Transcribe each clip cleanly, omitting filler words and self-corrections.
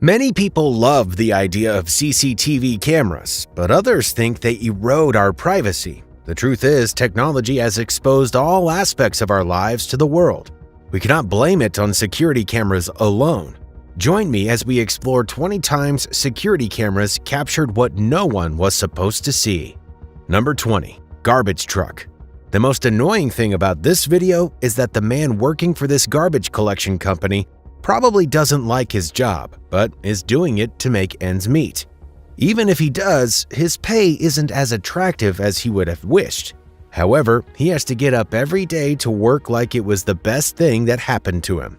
Many people love the idea of CCTV cameras, but others think they erode our privacy. The truth is, technology has exposed all aspects of our lives to the world. We cannot blame it on security cameras alone. Join me as we explore 20 times security cameras captured what no one was supposed to see. Number 20. Garbage truck. The most annoying thing about this video is that the man working for this garbage collection company probably doesn't like his job, but is doing it to make ends meet. Even if he does, his pay isn't as attractive as he would have wished. However, he has to get up every day to work like it was the best thing that happened to him.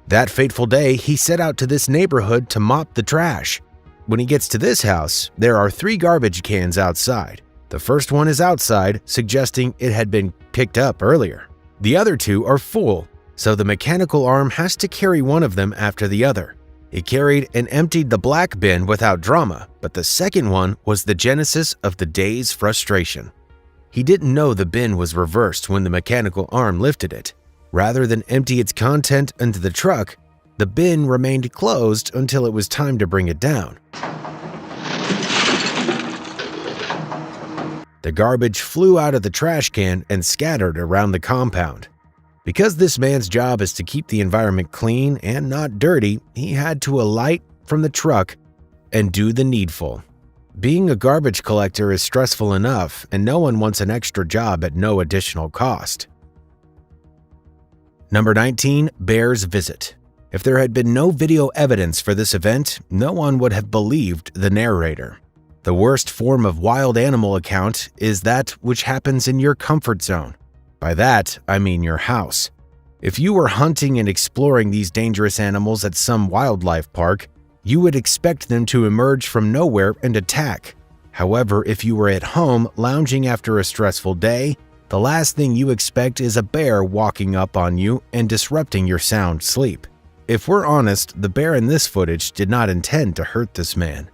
That fateful day, he set out to this neighborhood to mop the trash. When he gets to this house, there are 3 garbage cans outside. The first one is outside, suggesting it had been picked up earlier. The other 2 are full, so the mechanical arm has to carry one of them after the other. He carried and emptied the black bin without drama, but the second one was the genesis of the day's frustration. He didn't know the bin was reversed when the mechanical arm lifted it. Rather than empty its content into the truck, the bin remained closed until it was time to bring it down. The garbage flew out of the trash can and scattered around the compound. Because this man's job is to keep the environment clean and not dirty, he had to alight from the truck and do the needful. Being a garbage collector is stressful enough, and no one wants an extra job at no additional cost. Number 19. Bear's visit. If there had been no video evidence for this event, no one would have believed the narrator. The worst form of wild animal account is that which happens in your comfort zone. By that, I mean your house. If you were hunting and exploring these dangerous animals at some wildlife park, you would expect them to emerge from nowhere and attack. However, if you were at home lounging after a stressful day, the last thing you expect is a bear walking up on you and disrupting your sound sleep. If we're honest, the bear in this footage did not intend to hurt this man.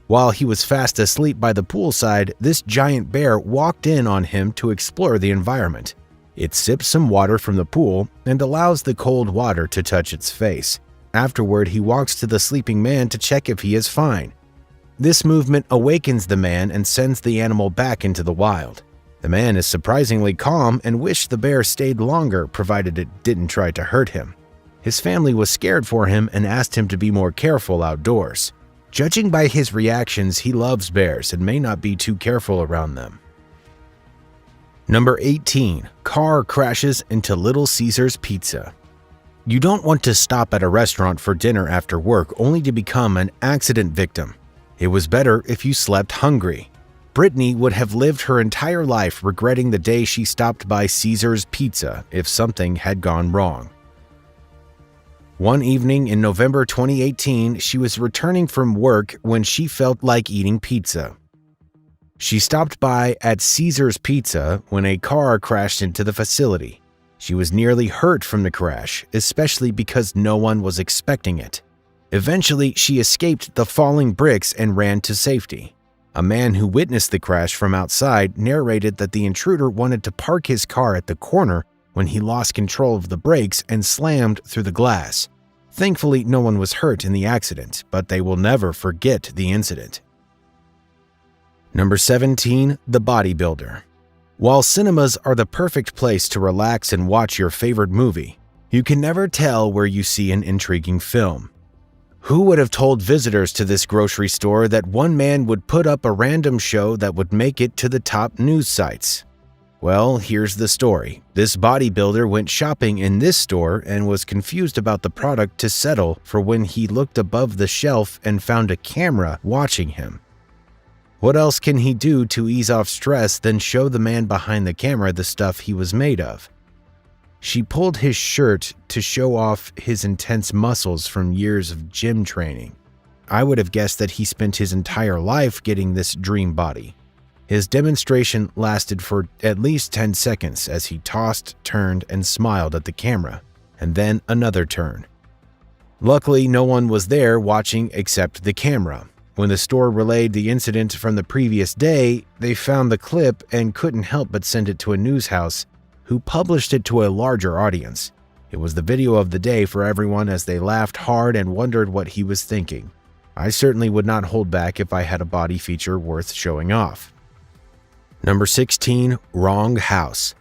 While he was fast asleep by the poolside, this giant bear walked in on him to explore the environment. It sips some water from the pool and allows the cold water to touch its face. Afterward, he walks to the sleeping man to check if he is fine. This movement awakens the man and sends the animal back into the wild. The man is surprisingly calm and wished the bear stayed longer, provided it didn't try to hurt him. His family was scared for him and asked him to be more careful outdoors. Judging by his reactions, he loves bears and may not be too careful around them. Number 18. Car crashes into Little Caesars Pizza. You don't want to stop at a restaurant for dinner after work only to become an accident victim. It was better if you slept hungry. Brittany would have lived her entire life regretting the day she stopped by Caesars Pizza if something had gone wrong. One evening in November 2018, she was returning from work when she felt like eating pizza. She stopped by at Caesars Pizza when a car crashed into the facility. She was nearly hurt from the crash, especially because no one was expecting it. Eventually, she escaped the falling bricks and ran to safety. A man who witnessed the crash from outside narrated that the intruder wanted to park his car at the corner when he lost control of the brakes and slammed through the glass. Thankfully, no one was hurt in the accident, but they will never forget the incident. Number 17. The Bodybuilder. While cinemas are the perfect place to relax and watch your favorite movie, you can never tell where you see an intriguing film. Who would have told visitors to this grocery store that one man would put up a random show that would make it to the top news sites? Well, here's the story. This bodybuilder went shopping in this store and was confused about the product to settle for when he looked above the shelf and found a camera watching him. What else can he do to ease off stress than show the man behind the camera the stuff he was made of? She pulled his shirt to show off his intense muscles from years of gym training. I would have guessed that he spent his entire life getting this dream body. His demonstration lasted for at least 10 seconds as he tossed, turned, and smiled at the camera, and then another turn. Luckily, no one was there watching except the camera. When the store relayed the incident from the previous day, they found the clip and couldn't help but send it to a news house, who published it to a larger audience. It was the video of the day for everyone as they laughed hard and wondered what he was thinking. I certainly would not hold back if I had a body feature worth showing off. Number 16. Wrong house.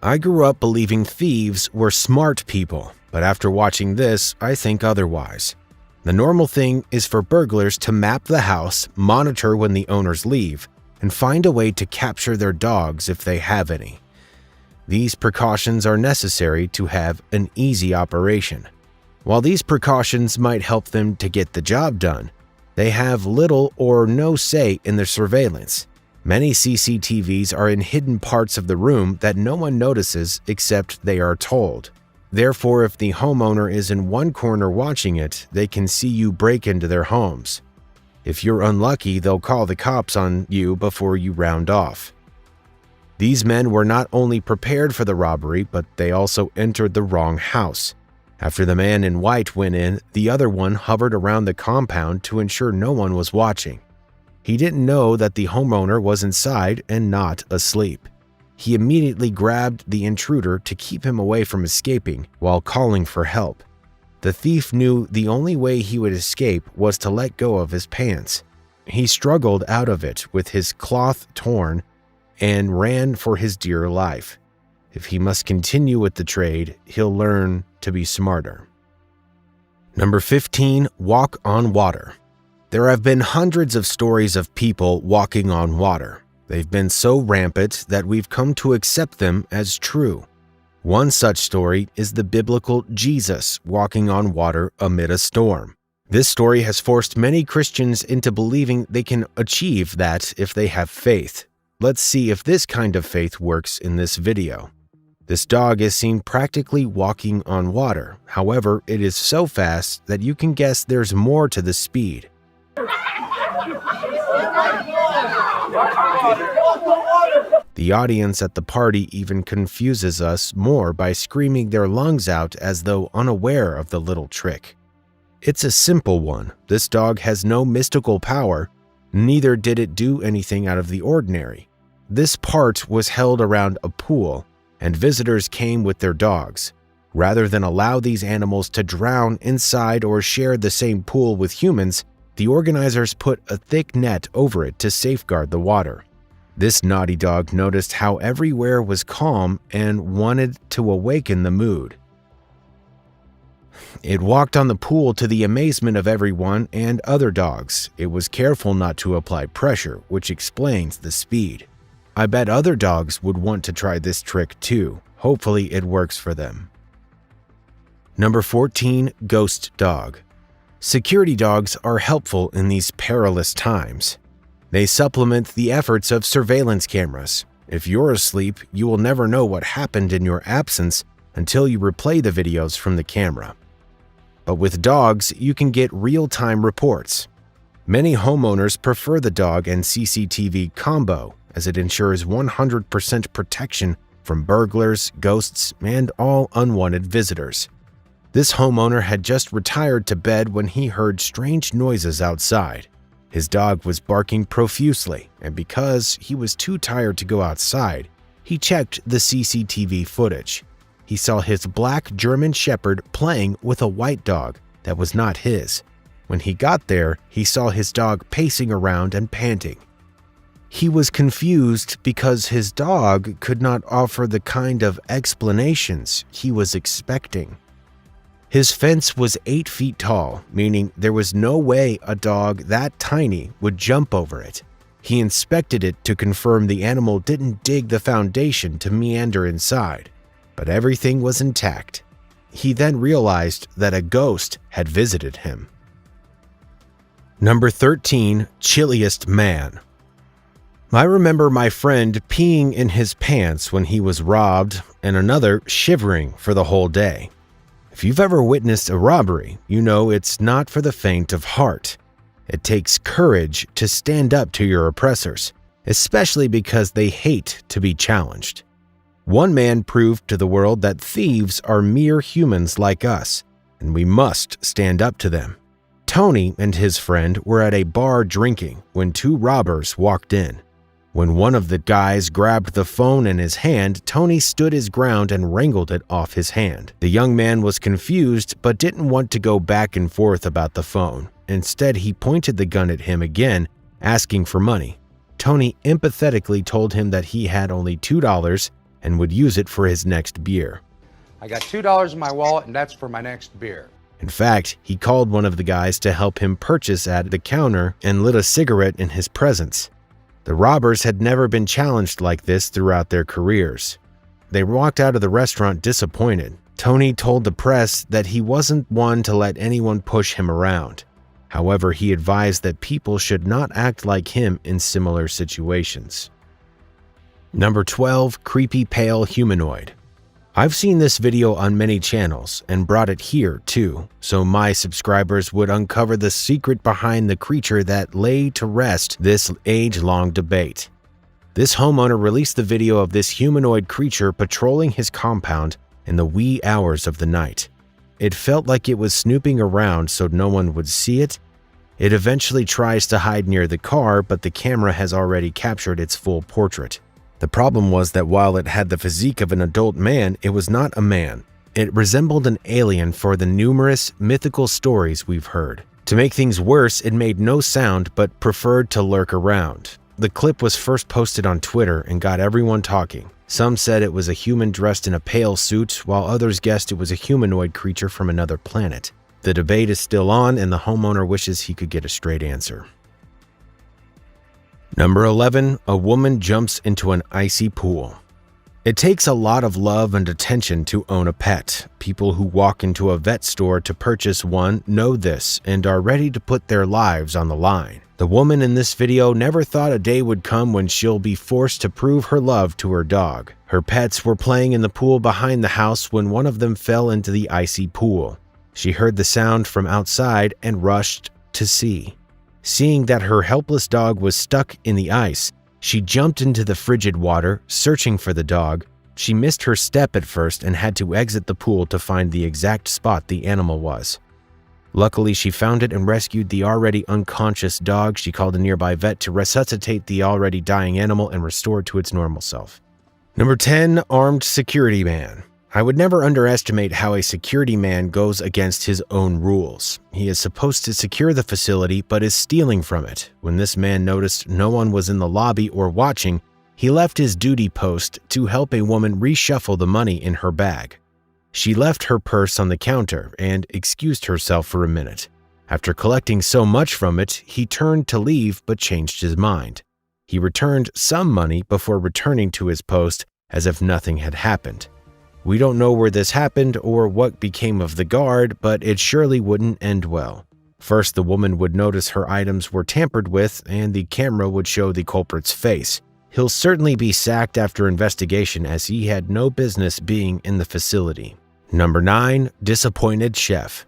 I grew up believing thieves were smart people, but after watching this, I think otherwise. The normal thing is for burglars to map the house, monitor when the owners leave, and find a way to capture their dogs if they have any. These precautions are necessary to have an easy operation. While these precautions might help them to get the job done, they have little or no say in their surveillance. Many CCTVs are in hidden parts of the room that no one notices except they are told. Therefore, if the homeowner is in one corner watching it, they can see you break into their homes. If you're unlucky, they'll call the cops on you before you round off. These men were not only prepared for the robbery, but they also entered the wrong house. After the man in white went in, the other one hovered around the compound to ensure no one was watching. He didn't know that the homeowner was inside and not asleep. He immediately grabbed the intruder to keep him away from escaping while calling for help. The thief knew the only way he would escape was to let go of his pants. He struggled out of it with his cloth torn and ran for his dear life. If he must continue with the trade, he'll learn to be smarter. Number 15. Walk on water. There have been hundreds of stories of people walking on water. They've been so rampant that we've come to accept them as true. One such story is the biblical Jesus walking on water amid a storm. This story has forced many Christians into believing they can achieve that if they have faith. Let's see if this kind of faith works in this video. This dog is seen practically walking on water. However, it is so fast that you can guess there's more to the speed. The audience at the party even confuses us more by screaming their lungs out as though unaware of the little trick. It's a simple one. This dog has no mystical power, neither did it do anything out of the ordinary. This part was held around a pool, and visitors came with their dogs. Rather than allow these animals to drown inside or share the same pool with humans, the organizers put a thick net over it to safeguard the water. This naughty dog noticed how everywhere was calm and wanted to awaken the mood. It walked on the pool to the amazement of everyone and other dogs. It was careful not to apply pressure, which explains the speed. I bet other dogs would want to try this trick too. Hopefully it works for them. Number 14. Ghost dog. Security dogs are helpful in these perilous times. They supplement the efforts of surveillance cameras. If you're asleep, you will never know what happened in your absence until you replay the videos from the camera. But with dogs, you can get real-time reports. Many homeowners prefer the dog and CCTV combo, as it ensures 100% protection from burglars, ghosts, and all unwanted visitors. This homeowner had just retired to bed when he heard strange noises outside. His dog was barking profusely, and because he was too tired to go outside, he checked the CCTV footage. He saw his black German Shepherd playing with a white dog that was not his. When he got there, he saw his dog pacing around and panting. He was confused because his dog could not offer the kind of explanations he was expecting. His fence was 8 feet tall, meaning there was no way a dog that tiny would jump over it. He inspected it to confirm the animal didn't dig the foundation to meander inside, but everything was intact. He then realized that a ghost had visited him. Number 13. Chilliest man. I remember my friend peeing in his pants when he was robbed and another shivering for the whole day. If you've ever witnessed a robbery, you know it's not for the faint of heart. It takes courage to stand up to your oppressors, especially because they hate to be challenged. One man proved to the world that thieves are mere humans like us, and we must stand up to them. Tony and his friend were at a bar drinking when 2 robbers walked in. When one of the guys grabbed the phone in his hand, Tony stood his ground and wrangled it off his hand. The young man was confused but didn't want to go back and forth about the phone. Instead, he pointed the gun at him again, asking for money. Tony empathetically told him that he had only $2 and would use it for his next beer. I got $2 in my wallet and that's for my next beer. In fact, he called one of the guys to help him purchase at the counter and lit a cigarette in his presence. The robbers had never been challenged like this throughout their careers. They walked out of the restaurant disappointed. Tony told the press that he wasn't one to let anyone push him around. However, he advised that people should not act like him in similar situations. Number 12. Creepy pale humanoid. I've seen this video on many channels and brought it here too, so my subscribers would uncover the secret behind the creature that lay to rest this age-long debate. This homeowner released the video of this humanoid creature patrolling his compound in the wee hours of the night. It felt like it was snooping around so no one would see it. It eventually tries to hide near the car, but the camera has already captured its full portrait. The problem was that while it had the physique of an adult man, it was not a man. It resembled an alien for the numerous mythical stories we've heard. To make things worse, it made no sound but preferred to lurk around. The clip was first posted on Twitter and got everyone talking. Some said it was a human dressed in a pale suit, while others guessed it was a humanoid creature from another planet. The debate is still on, and the homeowner wishes he could get a straight answer. Number 11. A woman jumps into an icy pool. It takes a lot of love and attention to own a pet. People who walk into a vet store to purchase one know this and are ready to put their lives on the line. The woman in this video never thought a day would come when she'll be forced to prove her love to her dog. Her pets were playing in the pool behind the house when one of them fell into the icy pool. She heard the sound from outside and rushed to see. Seeing that her helpless dog was stuck in the ice, she jumped into the frigid water, searching for the dog. She missed her step at first and had to exit the pool to find the exact spot the animal was. Luckily, she found it and rescued the already unconscious dog. She called a nearby vet to resuscitate the already dying animal and restore it to its normal self. Number 10. Armed security man. I would never underestimate how a security man goes against his own rules. He is supposed to secure the facility but is stealing from it. When this man noticed no one was in the lobby or watching, he left his duty post to help a woman reshuffle the money in her bag. She left her purse on the counter and excused herself for a minute. After collecting so much from it, he turned to leave but changed his mind. He returned some money before returning to his post as if nothing had happened. We don't know where this happened or what became of the guard, but it surely wouldn't end well. First, the woman would notice her items were tampered with and the camera would show the culprit's face. He'll certainly be sacked after investigation as he had no business being in the facility. Number 9. Disappointed chef.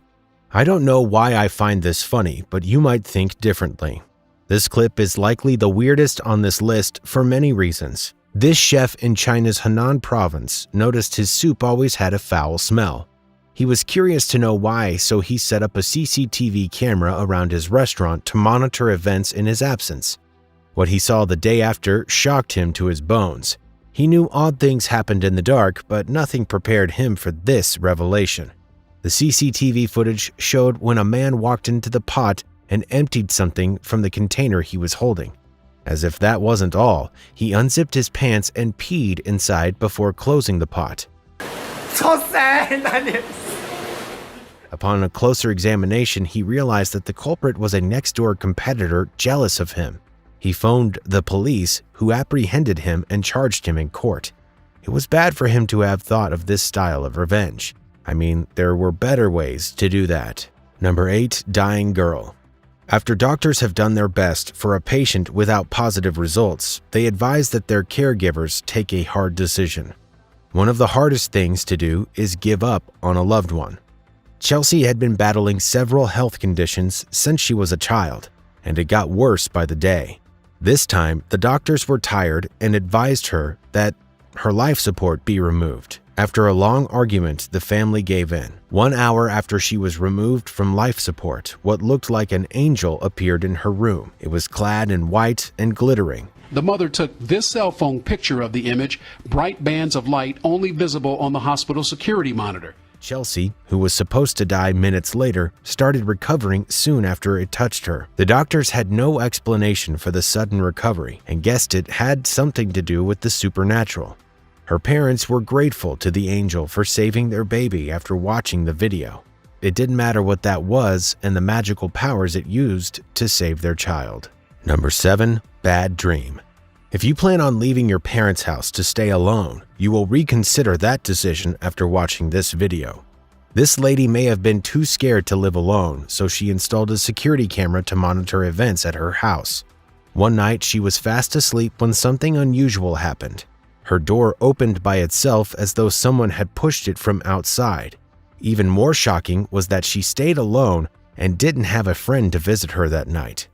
I don't know why I find this funny, but you might think differently. This clip is likely the weirdest on this list for many reasons. This chef in China's Henan province noticed his soup always had a foul smell. He was curious to know why, so he set up a CCTV camera around his restaurant to monitor events in his absence. What he saw the day after shocked him to his bones. He knew odd things happened in the dark, but nothing prepared him for this revelation. The CCTV footage showed when a man walked into the pot and emptied something from the container he was holding. As if that wasn't all, he unzipped his pants and peed inside before closing the pot. Upon a closer examination, he realized that the culprit was a next-door competitor jealous of him. He phoned the police, who apprehended him and charged him in court. It was bad for him to have thought of this style of revenge. I mean, there were better ways to do that. Number 8. Dying girl. After doctors have done their best for a patient without positive results, they advise that their caregivers take a hard decision. One of the hardest things to do is give up on a loved one. Chelsea had been battling several health conditions since she was a child, and it got worse by the day. This time, the doctors were tired and advised her that her life support be removed. After a long argument, the family gave in. 1 hour after she was removed from life support, what looked like an angel appeared in her room. It was clad in white and glittering. The mother took this cell phone picture of the image, bright bands of light only visible on the hospital security monitor. Chelsea, who was supposed to die minutes later, started recovering soon after it touched her. The doctors had no explanation for the sudden recovery and guessed it had something to do with the supernatural. Her parents were grateful to the angel for saving their baby after watching the video. It didn't matter what that was and the magical powers it used to save their child. Number 7. Bad dream. If you plan on leaving your parents' house to stay alone, you will reconsider that decision after watching this video. This lady may have been too scared to live alone, so she installed a security camera to monitor events at her house. One night, she was fast asleep when something unusual happened. Her door opened by itself as though someone had pushed it from outside. Even more shocking was that she stayed alone and didn't have a friend to visit her that night.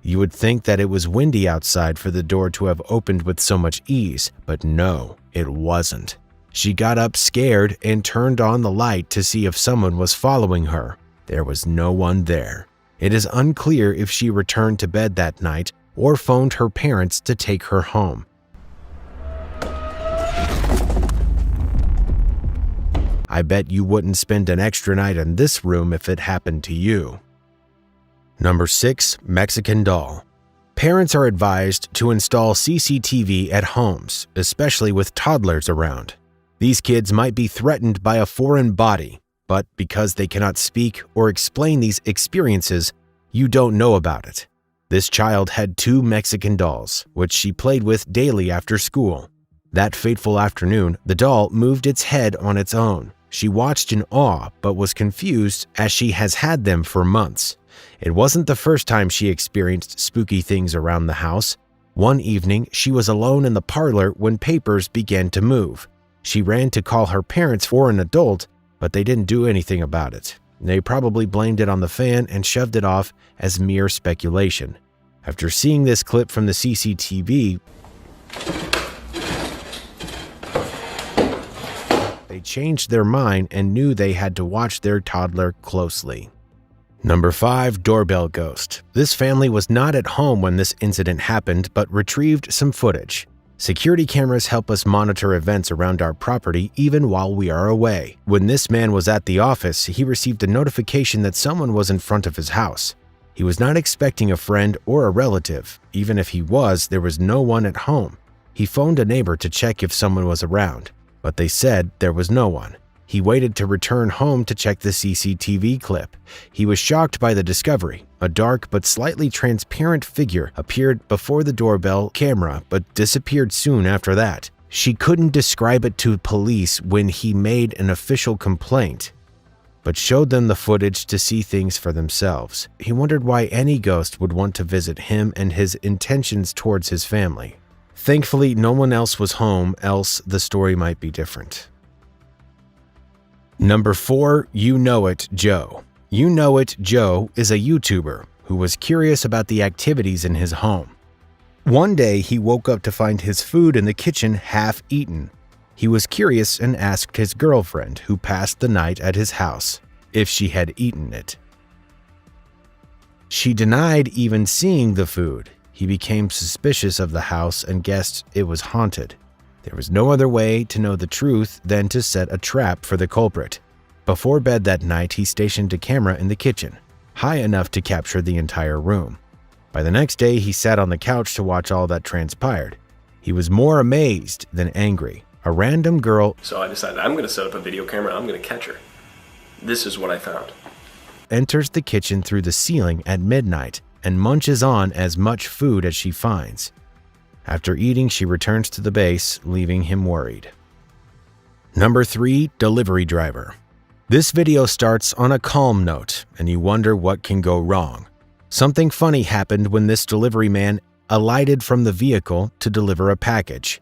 You would think that it was windy outside for the door to have opened with so much ease, but no, it wasn't. She got up scared and turned on the light to see if someone was following her. There was no one there. It is unclear if she returned to bed that night or phoned her parents to take her home. I bet you wouldn't spend an extra night in this room if it happened to you. Number 6. Mexican doll. Parents are advised to install CCTV at homes, especially with toddlers around. These kids might be threatened by a foreign body, but because they cannot speak or explain these experiences, you don't know about it. This child had 2 Mexican dolls, which she played with daily after school. That fateful afternoon, the doll moved its head on its own. She watched in awe, but was confused as she has had them for months. It wasn't the first time she experienced spooky things around the house. One evening, she was alone in the parlor when papers began to move. She ran to call her parents or an adult, but they didn't do anything about it. They probably blamed it on the fan and shoved it off as mere speculation. After seeing this clip from the CCTV, they changed their mind and knew they had to watch their toddler closely. Number 5. Doorbell ghost. This family was not at home when this incident happened, but retrieved some footage. Security cameras help us monitor events around our property even while we are away. When this man was at the office, he received a notification that someone was in front of his house. He was not expecting a friend or a relative. Even if he was, there was no one at home. He phoned a neighbor to check if someone was around, but they said there was no one. He waited to return home to check the CCTV clip. He was shocked by the discovery. A dark but slightly transparent figure appeared before the doorbell camera but disappeared soon after that. She couldn't describe it to police when he made an official complaint, but showed them the footage to see things for themselves. He wondered why any ghost would want to visit him and his intentions towards his family. Thankfully, no one else was home, else the story might be different. Number 4. You Know It, Joe. You Know It, Joe is a YouTuber who was curious about the activities in his home. One day, he woke up to find his food in the kitchen half-eaten. He was curious and asked his girlfriend, who passed the night at his house, if she had eaten it. She denied even seeing the food. He became suspicious of the house and guessed it was haunted. There was no other way to know the truth than to set a trap for the culprit. Before bed that night, he stationed a camera in the kitchen, high enough to capture the entire room. By the next day, he sat on the couch to watch all that transpired. He was more amazed than angry. A random girl So I decided I'm going to set up a video camera, I'm going to catch her. This is what I found. enters the kitchen through the ceiling at midnight and munches on as much food as she finds. After eating, she returns to the base, leaving him worried. Number 3. Delivery driver. This video starts on a calm note, and you wonder what can go wrong. Something funny happened when this delivery man alighted from the vehicle to deliver a package.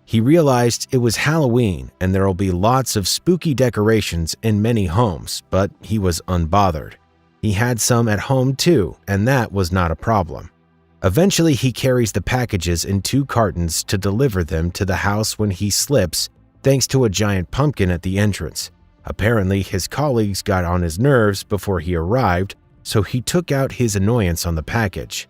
He realized it was Halloween and there will be lots of spooky decorations in many homes, but he was unbothered. He had some at home too, and that was not a problem. Eventually, he carries the packages in 2 cartons to deliver them to the house when he slips thanks to a giant pumpkin at the entrance. Apparently, his colleagues got on his nerves before he arrived, so he took out his annoyance on the package.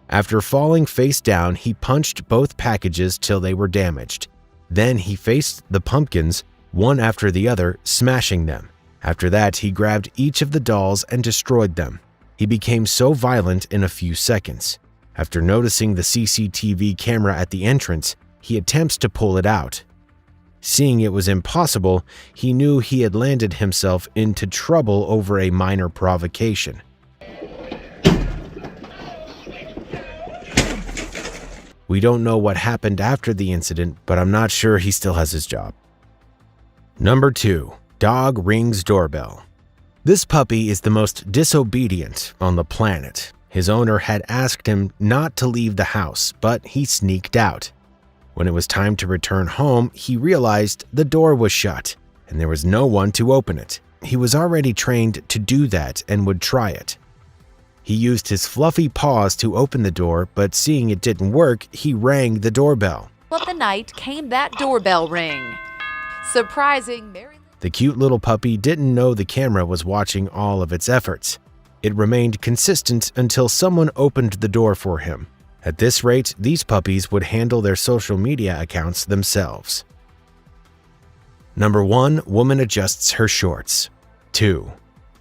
After falling face down, he punched both packages till they were damaged. Then he faced the pumpkins, one after the other, smashing them. After that, he grabbed each of the dolls and destroyed them. He became so violent in a few seconds. After noticing the CCTV camera at the entrance, he attempts to pull it out. Seeing it was impossible, he knew he had landed himself into trouble over a minor provocation. We don't know what happened after the incident, but I'm not sure he still has his job. Number 2. Dog rings doorbell. This puppy is the most disobedient on the planet. His owner had asked him not to leave the house, but he sneaked out. When it was time to return home, he realized the door was shut, and there was no one to open it. He was already trained to do that and would try it. He used his fluffy paws to open the door, but seeing it didn't work, he rang the doorbell. Of the night came that doorbell ring. Surprising Mary. The cute little puppy didn't know the camera was watching all of its efforts. It remained consistent until someone opened the door for him. At this rate, these puppies would handle their social media accounts themselves. Number 1. Woman adjusts her shorts. 2.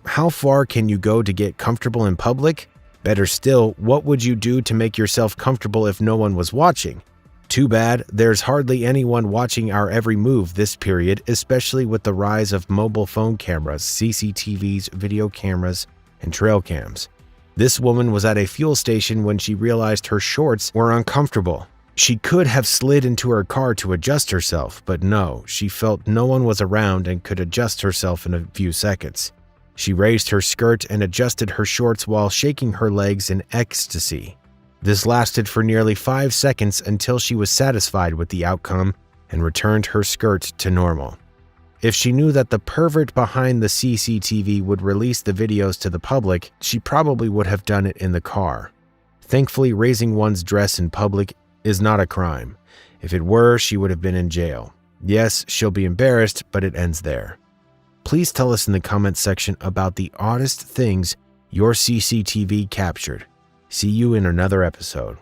How far can you go to get comfortable in public? Better still, what would you do to make yourself comfortable if no one was watching? Too bad, there's hardly anyone watching our every move this period, especially with the rise of mobile phone cameras, CCTVs, video cameras, and trail cams. This woman was at a fuel station when she realized her shorts were uncomfortable. She could have slid into her car to adjust herself, but no, she felt no one was around and could adjust herself in a few seconds. She raised her skirt and adjusted her shorts while shaking her legs in ecstasy. This lasted for nearly 5 seconds until she was satisfied with the outcome and returned her skirt to normal. If she knew that the pervert behind the CCTV would release the videos to the public, she probably would have done it in the car. Thankfully, raising one's dress in public is not a crime. If it were, she would have been in jail. Yes, she'll be embarrassed, but it ends there. Please tell us in the comments section about the oddest things your CCTV captured. See you in another episode.